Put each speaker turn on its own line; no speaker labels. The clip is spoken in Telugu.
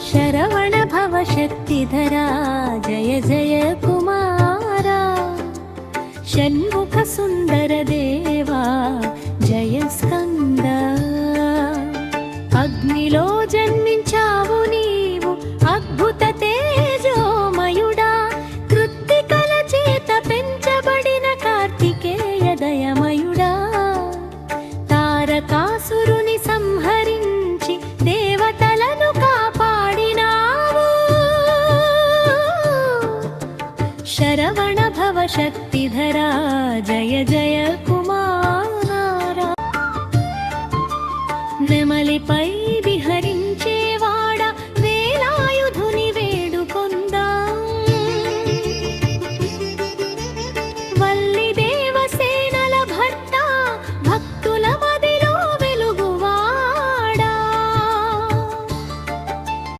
శరవణ భవ శక్తిధరా జయ జయ కుమారా షణ్ముఖ సుందర దేవా జయ స్కంద అగ్నిలో జన్మించావు నీవు అద్భుత తేజోమయుడా కృత్తికల చేత పెంచబడిన కార్తికేయ దయమయుడా తారకాసురుని సంహరించి దేవతలను కాపాడినావు శరవణ భవ శక్తిధరా జయ జయ